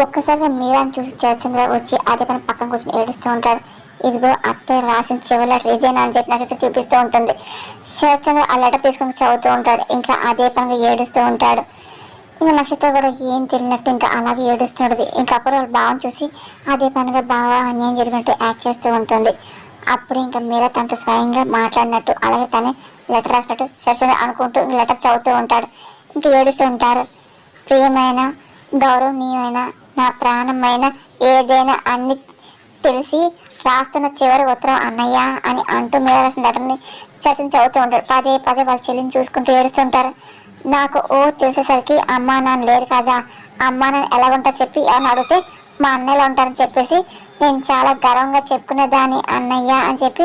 ఒక్కసారిగా మీరాని చూసి చంద్ర వచ్చి అదే పని పక్కన కూర్చొని ఏడుస్తూ ఉంటాడు. ఇదిగో అత్తయ్య రాసిన చివరి లెటర్ ఇదేనా అని చెప్పి నక్షత్రం చూపిస్తూ ఉంటుంది. శరత్చంద్ర ఆ లెటర్ తీసుకొని చదువుతూ ఉంటాడు. ఇంకా అదే పనిగా ఏడుస్తూ ఉంటాడు. ఇంకా నక్షత్రం కూడా ఏం తెలియనట్టు ఇంకా అలాగే ఏడుస్తుంటుంది. ఇంకా అప్పుడు వాళ్ళ బావని చూసి అదే పనిగా బాగా అన్యాయం జరిగినట్టు యాక్ట్ చేస్తూ ఉంటుంది. అప్పుడు ఇంకా మీరా తనతో స్వయంగా మాట్లాడినట్టు అలాగే తనే లెటర్ రాసినట్టు శరత్చంద్ర అనుకుంటూ లెటర్ చదువుతూ ఉంటాడు. ఇంకా ఏడుస్తూ ఉంటారు. ప్రియమైన, గౌరవనీయమైన, నా ప్రాణమైన, ఏదైనా అన్ని తెలిసి రాస్తున్న చివరి ఉత్తరం అన్నయ్య అని అంటూ మీద రాసిన లెటర్ని చర్చని చదువుతూ ఉంటాడు. పదే పదే వాళ్ళ చెల్లిని చూసుకుంటూ ఏడుస్తుంటారు. నాకు తెలిసేసరికి అమ్మా నాన్న లేరు కదా, అమ్మా నాన్న ఎలాగుంటారు చెప్పి అని అడిగితే మా అన్నయ్యలో ఉంటారని చెప్పేసి నేను చాలా గర్వంగా చెప్పుకునేదాన్ని అన్నయ్య అని చెప్పి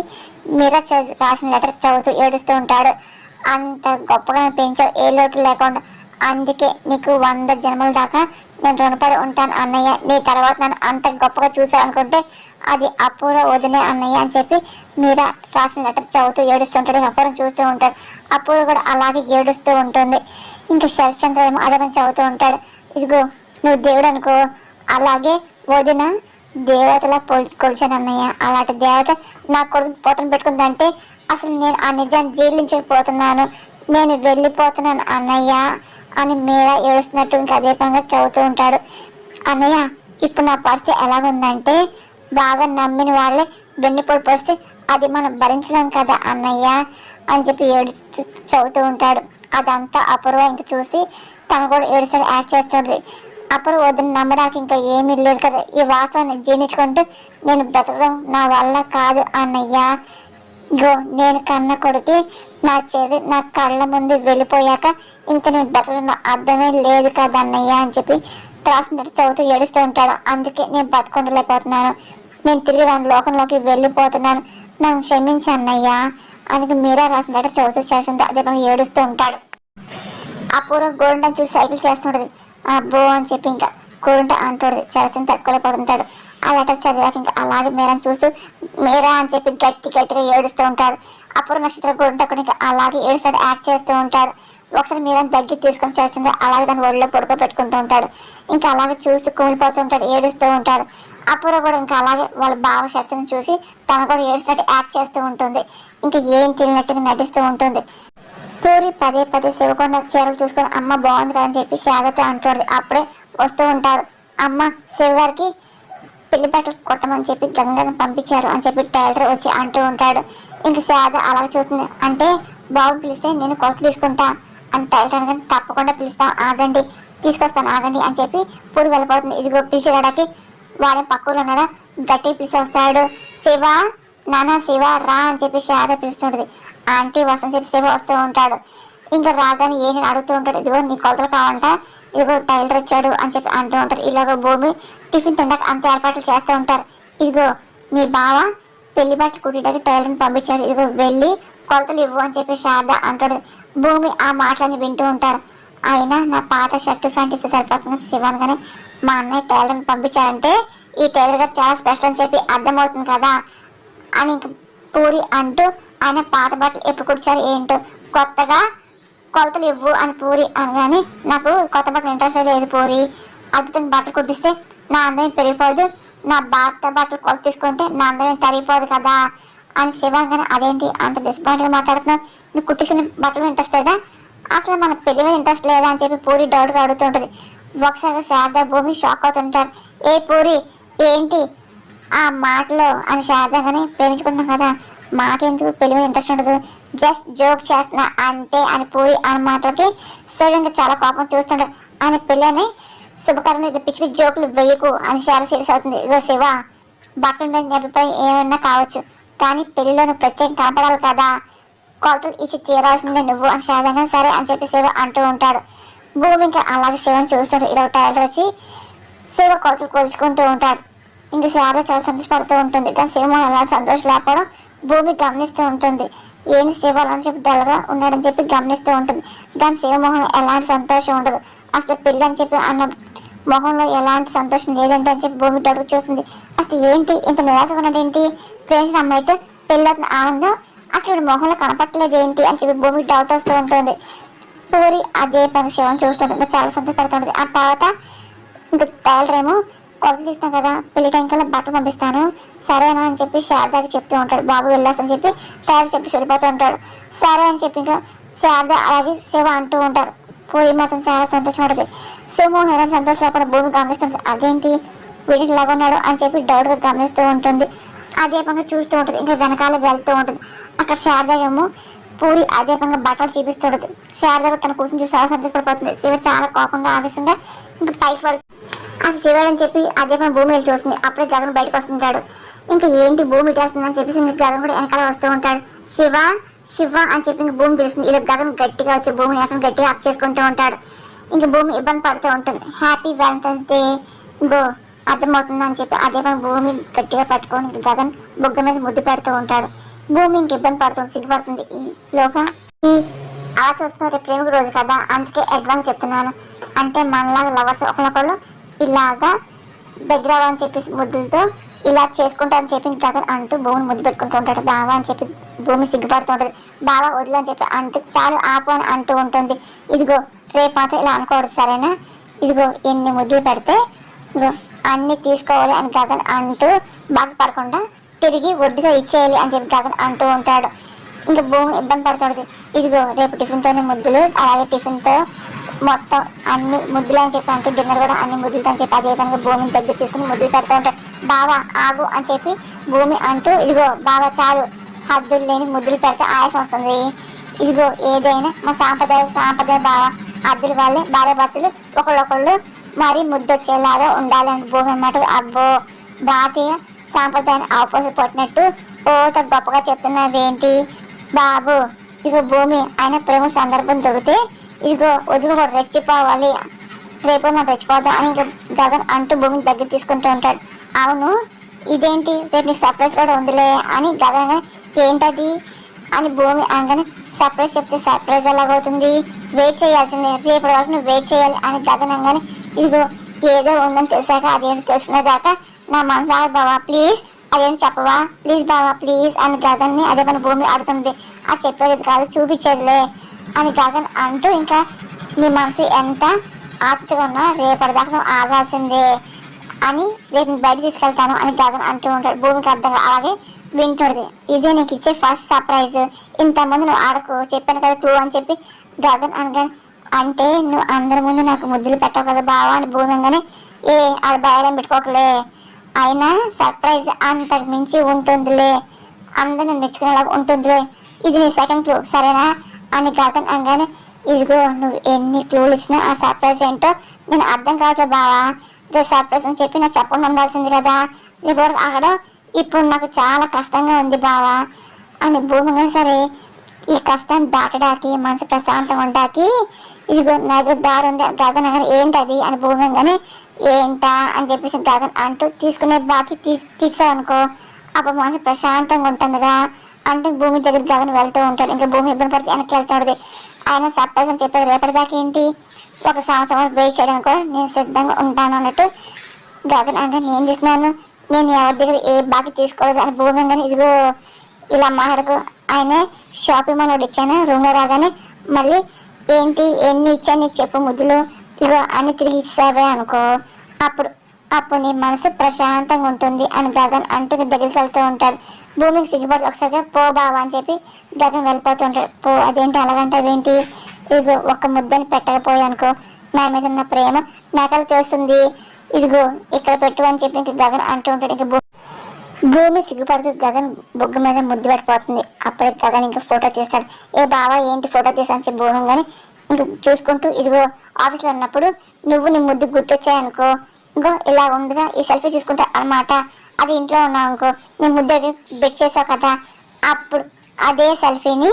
మీరా రాసిన లెటర్ చదువుతూ ఏడుస్తూ ఉంటాడు. అంత గొప్పగా పెంచావు ఏ లోటు లేకుండా, అందుకే నీకు 100 జన్మల దాకా నేను రుణపడి ఉంటాను అన్నయ్య. నీ తర్వాత నన్ను అంత గొప్పగా చూసావు అనుకుంటే అది అపూర్వ వదిలే అన్నయ్య అని చెప్పి మీరా రాసిన లెటర్ చదువుతూ ఏడుస్తుంటాడు. అపూర్వం చూస్తూ ఉంటాడు. అపూర్వ కూడా అలాగే ఏడుస్తూ ఉంటుంది. ఇంకా శరత్చంద్ర ఏమో అదే పని చదువుతూ ఉంటాడు. ఇదిగో నువ్వు దేవుడు అనుకో, అలాగే వదిన దేవతలా కొలిచాను అన్నయ్య. అలాంటి దేవత నా కొడుకు పోతను పెట్టుకుందంటే అసలు నేను ఆ నిజాన్ని జీర్ణించకపోతున్నాను, నేను వెళ్ళిపోతున్నాను అన్నయ్య అని మీరా ఏడుస్తున్నట్టు ఇంకా అదే పనిగా చదువుతూ ఉంటాడు. అన్నయ్య ఇప్పుడు నా పరిస్థితి ఎలాగుందంటే బాగా నమ్మిన వాళ్ళే వెన్నుపోటు పోస్తే అది మనం భరించలేం కదా అన్నయ్య అని చెప్పి ఏడుస్తూ చదువుతూ ఉంటాడు. అదంతా అపూర్వ ఇంకా చూసి తను కూడా ఏడుస్తూ యాక్ట్ చేస్తుంది. అపూర్వ వద్దని నమ్మడానికి ఇంకా ఏమీ లేదు కదా, ఈ వాస్తవాన్ని జీర్ణించుకుంటూ నేను బ్రతకడం నా వల్ల కాదు అన్నయ్య. గో నేను కన్న కొడుకి నా చెల్లి నా కళ్ళ ముందు వెళ్ళిపోయాక ఇంకా నేను బ్రతకడం అర్థమే లేదు కదా అన్నయ్య అని చెప్పి రాసినట్టు చదువుతూ ఏడుస్తూ ఉంటాడు. అందుకే నేను బతకుండలేకపోతున్నాను, నేను తిరిగి దాని లోకంలోకి వెళ్ళిపోతున్నాను, నన్ను క్షమించు అన్నయ్య అని మీరా రాసిన లెటర్ చదువుతూ చేస్తుంది. అదే మనం ఏడుస్తూ ఉంటాడు. అపూర్వ గోరుంటను చూసి సైకిల్ చేస్తుంటది. అబ్బో అని చెప్పి ఇంకా గోరుంట అంటుంది. చరచని తట్టుకోలేకపోతుంటాడు. ఆ లెటర్ చదివాక ఇంకా అలాగే మీరాని చూస్తూ మీరా అని చెప్పి గట్టిగా ఏడుస్తూ ఉంటాడు. అపూర్వ నక్షత్ర గోరుంట కూడా ఇంకా అలాగే ఏడుస్తాడు, యాక్ట్ చేస్తూ ఉంటాడు. ఒకసారి మీరాని దగ్గర తీసుకొని చరచంద్ర అలాగే దాని ఒళ్ళో పడుకోబెట్టుకుంటూ ఉంటాడు. ఇంకా అలాగే చూస్తూ కూలిపోతూ ఉంటాడు, ఏడుస్తూ ఉంటాడు. అపూర్వ కూడా ఇంకా అలాగే వాళ్ళ బావ శరత్ని చూసి తను కూడా ఏడుస్తున్నట్టు యాక్ట్ చేస్తూ ఉంటుంది. ఇంకా ఏం తెలియనట్టుగా నటిస్తూ ఉంటుంది. పూరి పదే పదే శివకొండ చీరలు చూసుకొని అమ్మ బాగుంది కదా అని చెప్పి శారదతో అంటుంది. అప్పుడే వస్తూ ఉంటారు. అమ్మ శివగారికి పెళ్లి బట్టలు కొట్టమని చెప్పి గంగని పంపించారు అని చెప్పి టైలర్ వచ్చి అంటూ ఉంటాడు. ఇంకా శారద అలాగే చూస్తుంది. అంటే బాబు పిలిస్తే నేను కొలత తీసుకుంటా అని టైలర్ అనగానే తప్పకుండా పిలుస్తాను, ఆగండి తీసుకొస్తాను ఆగండి అని చెప్పి పూరి వెళ్ళిపోతుంది. ఇదిగో పిలిచేవాడికి వాడే పక్కూరు ఉన్నాడా గట్టి పిలిచి వస్తాడు. శివ నానా శివ రా అని చెప్పి శారద పిలుస్తుంటది. ఆంటీ వస్తని చెప్పి శివ వస్తూ ఉంటాడు. ఇంకా రాగానే ఏని అడుగుతూ ఉంటాడు. ఇదిగో నీ కొలతలు కావంట, ఇదిగో టైలర్ వచ్చాడు అని చెప్పి అంటూ ఉంటారు. ఇలాగో భూమి టిఫిన్ తిండాక అంత ఏర్పాట్లు చేస్తూ ఉంటారు. ఇదిగో మీ బావ పెళ్లి బట్టలు కుట్టడానికి టైలర్ని పంపించాడు, ఇదిగో వెళ్ళి కొలతలు ఇవ్వు అని చెప్పి శారద అంటాడు. భూమి ఆ మాటలని వింటూ ఉంటారు. అయినా నా పాత షర్టు ప్యాంట్ ఇస్తే సరిపోతుంది శివ అనగానే మా అన్నయ్య టైలర్ని పంపించారంటే ఈ టైలర్ గారు చాలా స్పెషల్ అని చెప్పి అర్థమవుతుంది కదా అని ఇంక పూరి అంటూ ఆయన పాత బట్టలు ఎప్పుడు కుడిచారు ఏంటో కొత్తగా కొలతలు ఇవ్వు అని పూరి అనగానే నాకు కొత్త బట్టలు ఇంట్రెస్ట్ లేదు పూరి, అద్భుతం బట్టలు కుట్టిస్తే నా అందరం పెరిగిపోదు, నా భర్త బట్టలు కొలత తీసుకుంటే నా అందరం తరిగిపోదు కదా అని శివ అనగానే అదేంటి అంత డిసప్పాయింట్గా మాట్లాడుతున్నావు, నువ్వు కుట్టించుకునే బట్టలు ఇంట్రెస్ట్ లేదా, అసలు మన పెళ్లి మీద ఇంట్రెస్ట్ లేదా అని చెప్పి పూరి డౌట్గా అడుగుతుంటుంది. ఒకసారి శారద భూమి షాక్ అవుతుంటారు. ఏ పూరి ఏంటి ఆ మాటలో అని శారదగానే ప్రేమించుకుంటున్నాం కదా మాకెందుకు పెళ్లి మీద ఇంట్రెస్ట్ ఉండదు, జస్ట్ జోక్ చేస్తున్నా అంతే అని పూరి అన్న మాటలకి శివ ఇంకా చాలా కోపం చూస్తుంటాడు. ఆయన పెళ్ళని శుభకరణ పిచ్చి పిచ్చి జోకులు వేయకు అని శారద సీరియస్ అవుతుంది. ఇదో శివ బట్టల మీద నీ అభిప్రాయం ఏమన్నా కావచ్చు కానీ పెళ్లిలో నువ్వు ప్రత్యేకం కనపడాలి కదా, కొలతలు ఇచ్చి తీరాల్సిందే నువ్వు అని శారదంగా సరే అని చెప్పి శివ అంటూ ఉంటాడు. భూమి ఇంకా అలాగే శివని చూస్తాడు. ఇలా టైలర్ వచ్చి శివ కొలతలు కొలుచుకుంటూ ఉంటాడు. ఇంకా శారద చాలా సంతోషపడుతూ ఉంటుంది. కానీ శివ అలాంటి సంతోషం లేకపోవడం భూమి గమనిస్తూ ఉంటుంది. ఏంటి శివ అని చెప్పి డల్గా ఉన్నాడని చెప్పి గమనిస్తూ ఉంటుంది. కానీ శివమోహన్ ఎలాంటి సంతోషం ఉండదు. అసలు పెళ్ళి అని చెప్పి అన్న మొహంలో ఎలాంటి సంతోషం లేదంటే అని చెప్పి భూమి అడుగు చూస్తుంది. అసలు ఏంటి ఇంత నిరాశగా ఉన్నాడు ఏంటి, ప్రేమించిన అమ్మాయితో పెళ్ళవుతున్న ఆనందం అసలు మొహంలో కనపట్టలేదు ఏంటి అని చెప్పి భూమి డౌట్ వస్తూ ఉంటుంది. పూరి అదే పని శివం చూస్తుంటుంది. చాలా సంతోషపడుతుంటుంది. ఆ తర్వాత ఇంకా టైలర్ ఏమో కొలతలు తీస్తాం కదా, పెళ్లి టైం కల్లా బట్టలు పంపిస్తాను సరేనా అని చెప్పి శారదాకి చెప్తూ ఉంటాడు. బాబు వెళ్ళేస్తాను చెప్పి టైలర్ చెప్పి వెళ్ళిపోతూ ఉంటాడు. సరే అని చెప్పి ఇంకా శారద అలాగే శివ అంటూ ఉంటారు. పూరి మాత్రం చాలా సంతోషం ఉంటుంది. శివమోహన్ ఎలా సంతోషం లేకుండా భూమి గమనిస్తుంది. అదేంటి వీడికి లాగా ఉన్నాడు అని చెప్పి డౌట్గా గమనిస్తూ ఉంటుంది. అదే పనిగా చూస్తూ ఉంటుంది. ఇంకా వెనకాల వెళ్తూ ఉంటుంది. అక్కడ శారద ఏమో పూరి అదే పనిగా బట్టలు చూపిస్తుంటుంది. శారద తన కూతురు చూసి చాలా సంతోషపడిపోతుంది. శివ చాలా కోపంగా ఆవేశంగా ఇంకా పైకి వెళ్తుంది. అసలు శివాడని చెప్పి అదే పని భూమి వెళ్ళి చూస్తుంది. అప్పుడే గగన్ బయటకు వస్తుంటాడు. ఇంకా ఏంటి భూమి ఇటేస్తుందని చెప్పేసి ఇంక గగన్ కూడా వెనకాల వస్తూ ఉంటాడు. శివ శివ అని చెప్పి ఇంక భూమి పిలుస్తుంది. ఇలా గగన్ గట్టిగా వచ్చి భూమిని ఎక్కడ గట్టిగా అప్ చేసుకుంటూ ఉంటాడు. ఇంక భూమి ఇబ్బంది పడుతూ ఉంటుంది. హ్యాపీ వ్యాలంటైన్స్ డే గో అర్థమవుతుంది అని చెప్పి అదే పని భూమి గట్టిగా పట్టుకొని ఇంక గగన్ బొగ్గ మీద ముద్దు పెడుతూ ఉంటాడు. భూమి ఇంక ఇబ్బంది పడుతుంది, సిగ్గుపడుతుంది. ఈలోగా అలా చూస్తున్న రేపు ప్రేమిక రోజు కదా, అందుకే అడ్వాన్స్ చెప్తున్నాను. అంటే మనలాగా లవర్స్ ఒకరికొకళ్ళు ఇలాగా దగ్గర అని చెప్పేసి ముద్దులతో ఇలా చేసుకుంటా అని చెప్పి గగన్ అంటూ భూమిని ముద్దు పెట్టుకుంటూ ఉంటాడు. బావా అని చెప్పి భూమి సిగ్గుపడుతూ ఉంటుంది. బావా వదిలే అని చెప్పి అంటూ చాలు ఆపు అని అంటూ ఉంటుంది. ఇదిగో రేపు మాత్రం ఇలా అనుకోవద్దు సరేనా, ఇదిగో ఎన్ని ముద్దులు పెడితే ఇదిగో అన్ని తీసుకోవాలి అని గగన్ అంటూ బాగా పడకుండా తిరిగి వడ్డీతో ఇచ్చేయాలి అని చెప్పి గగన్ అంటూ ఉంటాడు. ఇంకా భూమి ఇబ్బంది పడుతుంది. ఇదిగో రేపు టిఫిన్తోనే ముద్దులు, అలాగే టిఫిన్తో మొత్తం అన్ని ముద్దులు అని చెప్పి అంటూ డిన్నర్ కూడా అన్ని ముద్దులతో అని చెప్పి అదే పనిగా భూమిని దగ్గర తీసుకుని ముద్దులు పెడుతూ ఉంటాడు. బావా ఆగు అని చెప్పి భూమి అంటూ ఇదిగో బావా చాలు, హద్దులు లేని ముద్దులు పెడితే ఆయాసం వస్తుంది. ఇదిగో ఏదైనా మా సాంప్రదాయ బావా అద్దుల వాళ్ళే భార్య భర్తలు ఒకళ్ళొకళ్ళు మరీ ముద్దొచ్చేలాగా ఉండాలని భూమి అన్నమాట. అబ్బో భారతీయ సాంప్రదాయాన్ని ఆపోజిట్ పట్టినట్టు ఓ గొప్పగా చెప్తున్నావేంటి బాబు. ఇదిగో భూమి ఆయన ప్రేమ సందర్భం దొరికితే ఇదిగో వదిలి కూడా రెచ్చిపోవాలి, రేపు మనం రెచ్చిపోదాం అని ఇంకా గగన్ అంటూ భూమిని దగ్గర తీసుకుంటూ ఉంటాడు. అవును ఇదేంటి రేపు నీకు సర్ప్రైజ్ కూడా ఉందిలే అని గగన్ ఏంటది అని భూమి అనగానే సర్ప్రైజ్ చెప్తే సర్ప్రైజ్ ఎలాగవుతుంది, వెయిట్ చేయాల్సిందే, రేపటి వరకు నువ్వు వెయిట్ చేయాలి అని గగన్ అనగానే ఇదిగో ఏదో ఉందని తెలిసాక అదేంటి తెలిసిన దాకా నా మనసు ఆగదు బావా ప్లీజ్, అదేంటి చెప్పవా ప్లీజ్ బావా ప్లీజ్ అని గగన్ని అదే పని భూమి ఆడుతుంది. అది చెప్పేది కాదు చూపించేదిలే అని గగన్ అంటూ ఇంకా నీ మనసు ఎంత ఆతృతగా ఉన్నా రేపటిదాకా నువ్వు ఆగాల్సిందే అని రేపు బయట తీసుకెళ్తాను అని గగన్ అంటూ ఉంటాడు. భూమికి అర్థంగా అలాగే వింటుంది. ఇదే నీకు ఇచ్చే ఫస్ట్ సర్ప్రైజ్, ఇంతమంది నువ్వు ఆడకు చెప్పాను కదా క్లూ అని చెప్పి గగన్ అనగానే అంటే నువ్వు అందరి ముందు నాకు ముద్దులు పెట్టవు కదా బావా అని భూమి అనగానే ఆడ బయలు పెట్టుకోకలే, అయినా సర్ప్రైజ్ అంతకు మించి ఉంటుందిలే, అందరిని మెచ్చుకునేలాగా ఉంటుందిలే, ఇది నీ సెకండ్ క్లూ సరేనా అని గగన్ అనగానే ఇదిగో నువ్వు ఎన్ని క్లూలు ఇచ్చినా ఆ సర్ప్రైజ్ ఏంటో నేను అర్థం కావట్లేదు బావా, సర్ప్రైజ్ అని చెప్పి నాకు చెప్పకుండా ఉండాల్సింది కదా, ఇప్పుడు అక్కడ ఇప్పుడు నాకు చాలా కష్టంగా ఉంది బావా అని భూమి. సరే ఈ కష్టాన్ని దాటడానికి మనసు ప్రశాంతంగా ఉండడానికి ఇదిగో నా దగ్గర దారి ఉంది గగన్ అనగానే ఏంటది అని భూమి అనగానే ఏంటా అని చెప్పేసి గగన్ అంటూ తీసుకునే బాకీ తీసావనుకో అప్పుడు మనసు ప్రశాంతంగా ఉంటుంది కదా అంటే భూమి దగ్గర గగన్ వెళ్తూ ఉంటాడు. ఇంకా భూమి ఇబ్బంది పడితే వెనక్కి వెళ్తూ ఉంటుంది. ఆయన సర్ప్రైజ్ అని చెప్పేది రేపటిదాకా ఏంటి ఒక సంవత్సరం వెయిట్ చేయడానికి కూడా నేను సిద్ధంగా ఉంటాను అన్నట్టు గగన్ అనగా నేను చేస్తున్నాను, నేను ఎవరి దగ్గర ఏ బాకీ తీసుకోలేదు అని భూమి అనగానే ఇదిగో ఇలా మాట్లాడుకు, ఆయనే షాపింగ్ మాల్ ఒకటి ఇచ్చాను రూమ్లో రాగానే మళ్ళీ ఏంటి ఎన్ని ఇచ్చాను నీకు చెప్పు ముద్దులు ఇదిగో అన్ని తిరిగి ఇచ్చావే అనుకో అప్పుడు అప్పుడు నీ మనసు ప్రశాంతంగా ఉంటుంది అని గగన్ అంటూ నీ దగ్గరికి వెళ్తూ ఉంటాడు. భూమికి సిగ్గుపడి ఒకసారిగా పో బావా అని చెప్పి గగన్ వెళ్ళిపోతూ ఉంటాడు. పో అదేంటి అలాగంటావేంటి, ఇదిగో ఒక్క ముద్దని పెట్టకపోయా అనుకో నా మీద ఉన్న ప్రేమ నాకలు తెలుస్తుంది, ఇదిగో ఇక్కడ పెట్టు అని చెప్పి ఇంక గగన్ అంటూ ఉంటాడు. ఇంక భూమి సిగ్గుపడుతూ గగన్ బొగ్గ మీద ముద్దు పెట్టిపోతుంది. అప్పుడే గగన్ ఇంకా ఫోటో తీస్తాడు. ఏ బావా ఏంటి ఫోటో తీసాను చెప్పి భూమి కానీ ఇంక చూసుకుంటూ ఇదిగో ఆఫీస్లో ఉన్నప్పుడు నువ్వు నీ ముద్దు గుర్తొచ్చాయనుకో ఇంకో ఇలా ఉండగా ఈ సెల్ఫీ చూసుకుంటా అనమాట, అది ఇంట్లో ఉన్నావు అనుకో నీ ముద్దు బెట్ చేసావు కదా అప్పుడు అదే సెల్ఫీని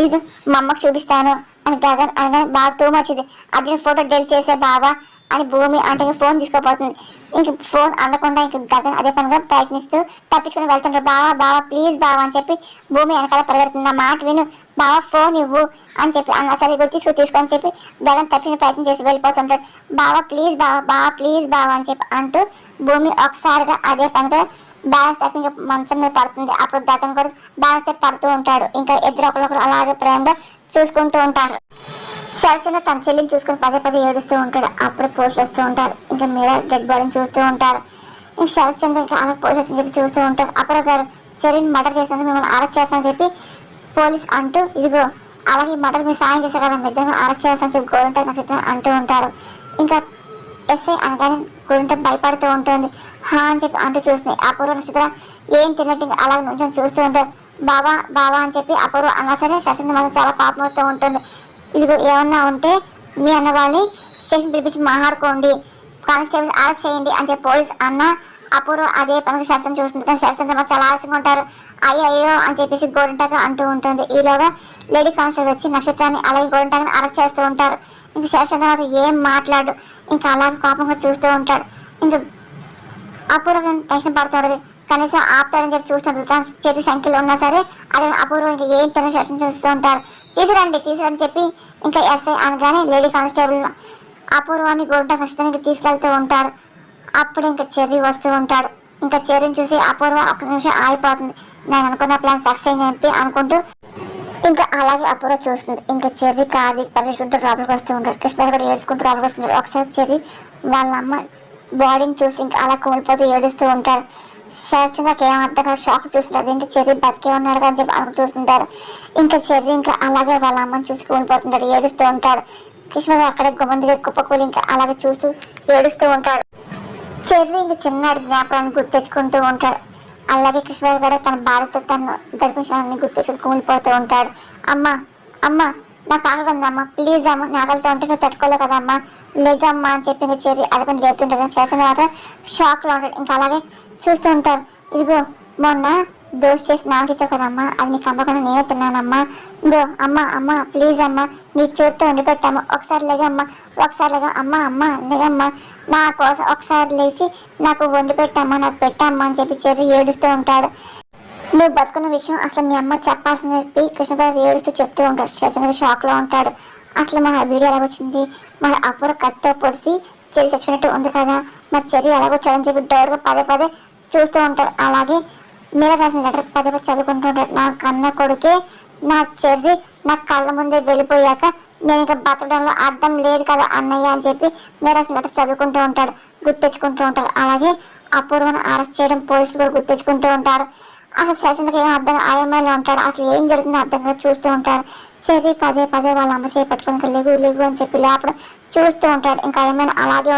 ఇది మా అమ్మకు చూపిస్తాను అని గగన్ అనగానే బాగా టూ మచ్ ఇది అది ఫోటో డెలిట్ చేసే బావా అని భూమి అంటే ఫోన్ తీసుకోపోతుంది. ఇంక ఫోన్ అందకుండా ఇంక గగన్ అదే పనిగా ప్రయత్నిస్తూ తప్పించుకుని వెళ్తుంటాడు. బావా బావా ప్లీజ్ బావా అని చెప్పి భూమి వెనకాల పరిగెడుతుంది. నా మాట విను బావా ఫోన్ ఇవ్వు అని చెప్పి అన్న సరే తీసుకొని చెప్పి గగన్ తప్పించిన ప్రయత్నం చేసి వెళ్ళిపోతుంటాడు. బావా ప్లీజ్ బావా బావా ప్లీజ్ బావా అని చెప్పి అంటూ భూమి ఒకసారిగా అదే పనిగా బ్యాలెన్స్ తప్పి ఇంకా మంచం మీద పడుతుంది. అప్పుడు గగన్ కూడా బ్యాలెన్స్ తప్పి పడుతూ ఉంటాడు. ఇంకా ఇద్దరు ఒకరొకరు అలాగే ప్రేమగా చూసుకుంటూ ఉంటారు. శరచంద్ర తన చెల్లిని చూసుకుని పదే పదే ఏడుస్తూ ఉంటాడు. అప్పుడు పోలీసులు వస్తూ ఉంటారు. ఇంకా మీరా డెడ్ బాడీని చూస్తూ ఉంటారు. ఇంకా శరచంద్ర ఇంకా అలా పోలీసు వచ్చని చెప్పి చూస్తూ ఉంటారు. అప్పుడు గారు చెర్రీని మర్డర్ చేసినందుకు మిమ్మల్ని అరెస్ట్ చేస్తామని చెప్పి పోలీస్ అంటూ, ఇదిగో అలాగే మర్డర్ మీరు సాయం చేశారు కదా, మీ ఇద్దరు అరెస్ట్ చేస్తామని చెప్పి గోరింట నక్షత్రం అంటూ ఉంటారు. ఇంకా ఎస్ఐ అనగానే గోరింట భయపడుతూ ఉంటుంది. హా అని చెప్పి అంటూ చూస్తుంది. అపూర్వ నక్షత్రం ఏం తిన్నట్టు ఇంకా అలాగే నుంచొని చూస్తూ ఉంటారు. బాబా బాబా అని చెప్పి అపూర్వ అన్నా సరే శరచంద్ర మాత్రం చాలా పాపం వస్తూ ఉంటుంది. ఇదిగో ఏమన్నా ఉంటే మీ అన్న వాళ్ళని స్టేషన్ పిలిపించి మాట్లాడుకోండి, కానిస్టేబుల్ అరెస్ట్ చేయండి అని చెప్పి పోలీస్ అన్న. అపూర్వ అదే పనికి శరచంద్ర చూస్తుంది. కానీ శరచంద్ర చాలా ఆలస్యంగా ఉంటారు. అయ్యో అయ్యో అని చెప్పేసి గోరింటాగా అంటూ ఉంటుంది. ఈలోగా లేడీ కానిస్టేబుల్ వచ్చి నక్షత్రాన్ని అలాగే గోరింటాగా అరెస్ట్ చేస్తూ ఉంటారు. ఇంకా శరచంద్ర మాత్రం ఏం మాట్లాడు, ఇంకా అలాగే కోపంగా చూస్తూ ఉంటాడు. ఇంకా అపూర్వ టెన్షన్ పడుతుంది. కనీసం ఆపుతాడని చెప్పి చూస్తుంటారు. తన చేతి సంఖ్యలో ఉన్నా సరే అదే అపూర్వ ఇంకా ఏం తన శరచంద్ర చూస్తూ ఉంటారు. తీసుకురండి చెప్పి ఇంకా ఎస్ఐ అనగానే లేడీ కానిస్టేబుల్ అపూర్వాన్ని గోరింట ఖచ్చితంగా తీసుకెళ్తూ ఉంటారు. అప్పుడు ఇంకా చెర్రీ వస్తూ ఉంటాడు. ఇంకా చెర్రీని చూసి అపూర్వ ఒక్క నిమిషం ఆగిపోతుంది. నేను అనుకున్న ప్లాన్ సక్సెస్ అయింది చెప్పి అనుకుంటూ ఇంకా అలాగే అపూర్వ చూస్తుంది. ఇంకా చెర్రీ కాది పరిగెట్టుకుంటూ లోపలికి వస్తూ ఉంటాడు. కృష్ణ కూడా ఏడ్చుకుంటూ లోపలికి వస్తుంటాడు. ఒకసారి చెర్రీ వాళ్ళ అమ్మ బాడీని చూసి ఇంకా అలా కూలిపోతూ ఏడుస్తూ ఉంటారు. శరచంద్రకి ఏం అర్థం కాదు, షాక్ చూస్తుంటారు. అదేంటి చెర్రీ బతికే ఉన్నాడు అని చెప్పి అనుకు చూస్తుంటారు. ఇంకా చెర్రీ ఇంకా అలాగే వాళ్ళ అమ్మని చూసి కూలిపోతుంటాడు, ఏడుస్తూ ఉంటాడు. కృష్ణ అక్కడే గుమ్మందిగా కుప్పకూలి ఇంకా అలాగే చూస్తూ ఏడుస్తూ ఉంటాడు. చెర్రీ ఇంకా చిన్నాడి జ్ఞాపకాన్ని గుర్తెచ్చుకుంటూ ఉంటాడు. అలాగే కృష్ణ కూడా తన భార్యతో తను గడిపించాలని గుర్తెచ్చుకుని కూలిపోతూ ఉంటాడు. అమ్మ అమ్మ నాకు ఆకలి ఉందమ్మా, ప్లీజ్ అమ్మ, నా ఆకలితో ఉంటే నువ్వు తట్టుకోలేవు కదమ్మా, లేదమ్మా అని చెప్పి ఇంకా చెర్రీ అది పని లేపుతుంటాడు. శరచంద్ర మాత్రం షాక్లో ఉంటాడు. ఇంకా అలాగే చూస్తూ ఉంటారు. ఇదిగో మొన్న దోశ చేసి నాకు ఇచ్చావు కదమ్మా, అది నీకు అమ్మకుండా నేనే తిన్నానమ్మా, ఇదిగో అమ్మ అమ్మ ప్లీజ్ అమ్మ నీ చేతితో వండి పెట్టాము, ఒకసారి లేగమ్మా, ఒకసారి లేగా అమ్మ అమ్మ లేగమ్మా, నా కోసం ఒకసారి లేచి నాకు వండి పెట్టమ్మా, నాకు పెట్టమ్మా అని చెప్పి చెర్రీ ఏడుస్తూ ఉంటాడు. నువ్వు బతుకున్న విషయం అసలు మీ అమ్మ చెప్పాల్సింది చెప్పి కృష్ణప్రసాద్ ఏడుస్తూ చెప్తూ ఉంటాడు. శరచంద్ర షాక్లో ఉంటాడు. అసలు మన వీడియో ఎలాగొచ్చింది, మన అపూర్వ కత్తితో పొడిసి చెర్రీ చచ్చిపోయినట్టు ఉంది కదా, మరి చెర్రీ ఎలాగొచ్చాడని చెప్పి డౌట్గా పదే పదే చూస్తూ ఉంటారు. అలాగే మీరా రాసిన లెటర్ పదే పదే చదువుకుంటూ ఉంటారు. నా కన్న కొడుకే నా చెర్రీ నా కళ్ళ ముందే వెళ్ళిపోయాక నేను ఇంకా బతకడంలో అర్థం లేదు కదా అన్నయ్య అని చెప్పి మీరా రాసిన లెటర్ చదువుకుంటూ ఉంటాడు, గుర్తెచ్చుకుంటూ ఉంటారు. అలాగే అపూర్వను అరెస్ట్ చేయడం పోలీసులు కూడా గుర్తెచ్చుకుంటూ ఉంటారు. అసలు శరచంద్రకి ఏం అర్థం ఆయమ్మలో ఉంటాడు, అసలు ఏం జరుగుతుందో అర్థంగా చూస్తూ ఉంటారు. చెర్రీ పదే పదే వాళ్ళ అమ్మ చేయి పట్టుకుని లేగు లేగు అని చెప్పి లేపడం చూస్తూ ఉంటాడు. ఇంకా ఏమైనా అలాగే